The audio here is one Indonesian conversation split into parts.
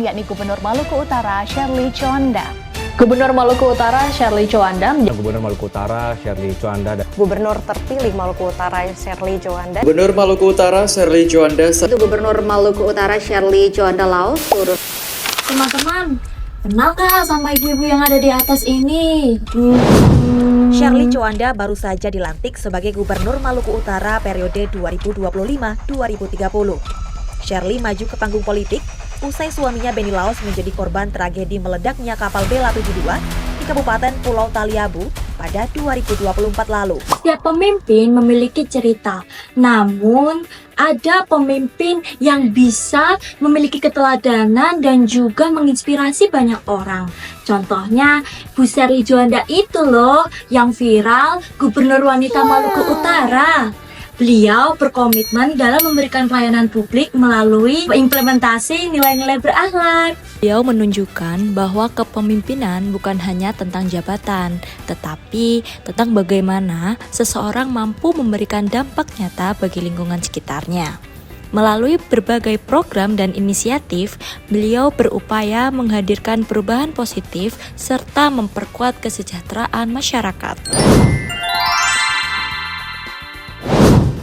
yakni Gubernur Maluku Utara Sherly Coanda. Gubernur Maluku Utara Sherly Coanda, Gubernur Maluku Utara Sherly Coanda, Gubernur terpilih Maluku Utara Sherly Coanda, Gubernur Maluku Utara Sherly Coanda, Gubernur Maluku Utara Sherly Coanda Laos turut. Teman-teman, kenal gak sama ibu-ibu yang ada di atas ini? Sherly Coanda baru saja dilantik sebagai Gubernur Maluku Utara periode 2025-2030. Sherly maju ke panggung politik usai suaminya Benny Laos menjadi korban tragedi meledaknya kapal Bella 72 di Kabupaten Pulau Taliabu pada 2024 lalu. Setiap pemimpin memiliki cerita, namun ada pemimpin yang bisa memiliki keteladanan dan juga menginspirasi banyak orang. Contohnya, Bu Sherly Coanda itu loh yang viral Gubernur Wanita Maluku Utara. Beliau berkomitmen dalam memberikan pelayanan publik melalui implementasi nilai-nilai berakhlak. Beliau menunjukkan bahwa kepemimpinan bukan hanya tentang jabatan, tetapi tentang bagaimana seseorang mampu memberikan dampak nyata bagi lingkungan sekitarnya. Melalui berbagai program dan inisiatif, beliau berupaya menghadirkan perubahan positif serta memperkuat kesejahteraan masyarakat.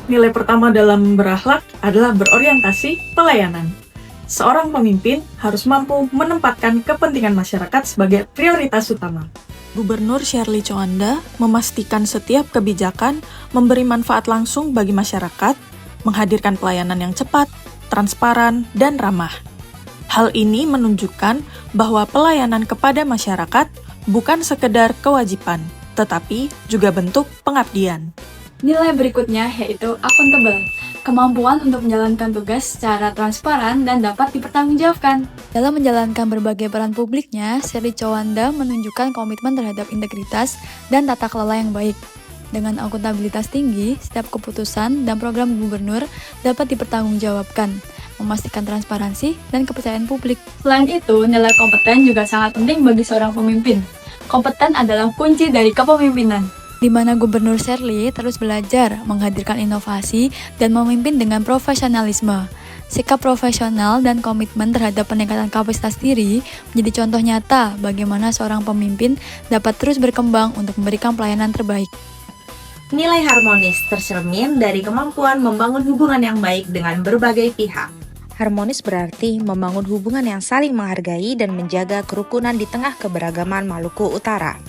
Nilai pertama dalam berakhlak adalah berorientasi pelayanan. Seorang pemimpin harus mampu menempatkan kepentingan masyarakat sebagai prioritas utama. Gubernur Sherly Coanda memastikan setiap kebijakan memberi manfaat langsung bagi masyarakat, menghadirkan pelayanan yang cepat, transparan, dan ramah. Hal ini menunjukkan bahwa pelayanan kepada masyarakat bukan sekedar kewajiban, tetapi juga bentuk pengabdian. Nilai berikutnya yaitu accountable, kemampuan untuk menjalankan tugas secara transparan dan dapat dipertanggungjawabkan. Dalam menjalankan berbagai peran publiknya, Sherly Coanda menunjukkan komitmen terhadap integritas dan tata kelola yang baik. Dengan akuntabilitas tinggi, setiap keputusan dan program gubernur dapat dipertanggungjawabkan, memastikan transparansi dan kepercayaan publik. Selain itu, nilai kompeten juga sangat penting bagi seorang pemimpin. Kompeten adalah kunci dari kepemimpinan, di mana Gubernur Sherly terus belajar menghadirkan inovasi dan memimpin dengan profesionalisme. Sikap profesional dan komitmen terhadap peningkatan kapasitas diri menjadi contoh nyata bagaimana seorang pemimpin dapat terus berkembang untuk memberikan pelayanan terbaik. Nilai harmonis tercermin dari kemampuan membangun hubungan yang baik dengan berbagai pihak. Harmonis berarti membangun hubungan yang saling menghargai dan menjaga kerukunan di tengah keberagaman Maluku Utara.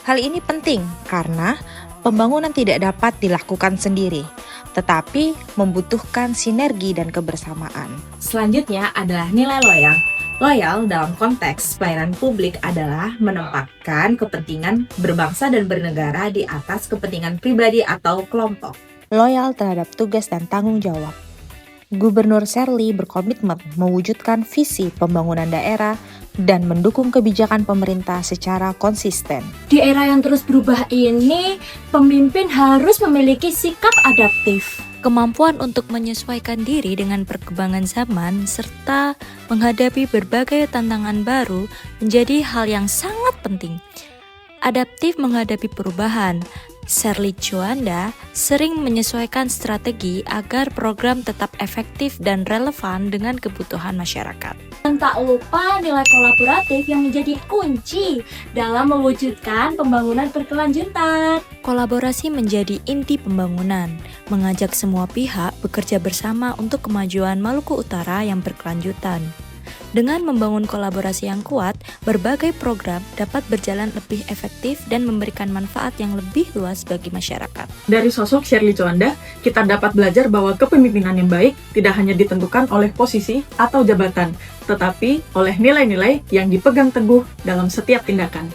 Hal ini penting karena pembangunan tidak dapat dilakukan sendiri, tetapi membutuhkan sinergi dan kebersamaan. Selanjutnya adalah nilai loyal. Loyal dalam konteks pelayanan publik adalah menempatkan kepentingan berbangsa dan bernegara di atas kepentingan pribadi atau kelompok. Loyal terhadap tugas dan tanggung jawab. Gubernur Sherly berkomitmen mewujudkan visi pembangunan daerah dan mendukung kebijakan pemerintah secara konsisten. Di era yang terus berubah ini, pemimpin harus memiliki sikap adaptif. Kemampuan untuk menyesuaikan diri dengan perkembangan zaman serta menghadapi berbagai tantangan baru menjadi hal yang sangat penting. Adaptif menghadapi perubahan. Sherly Coanda sering menyesuaikan strategi agar program tetap efektif dan relevan dengan kebutuhan masyarakat. Dan tak lupa nilai kolaboratif yang menjadi kunci dalam mewujudkan pembangunan berkelanjutan. Kolaborasi menjadi inti pembangunan, mengajak semua pihak bekerja bersama untuk kemajuan Maluku Utara yang berkelanjutan. Dengan membangun kolaborasi yang kuat, berbagai program dapat berjalan lebih efektif dan memberikan manfaat yang lebih luas bagi masyarakat. Dari sosok Sherly Coanda, kita dapat belajar bahwa kepemimpinan yang baik tidak hanya ditentukan oleh posisi atau jabatan, tetapi oleh nilai-nilai yang dipegang teguh dalam setiap tindakan.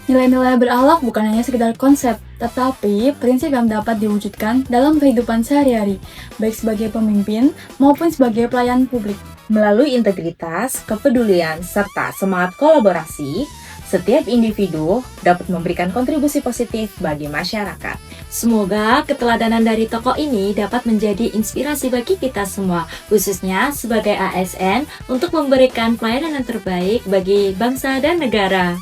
Nilai-nilai berakhlak bukan hanya sekedar konsep, tetapi prinsip yang dapat diwujudkan dalam kehidupan sehari-hari, baik sebagai pemimpin maupun sebagai pelayan publik. Melalui integritas, kepedulian, serta semangat kolaborasi, setiap individu dapat memberikan kontribusi positif bagi masyarakat. Semoga keteladanan dari tokoh ini dapat menjadi inspirasi bagi kita semua, khususnya sebagai ASN untuk memberikan pelayanan yang terbaik bagi bangsa dan negara.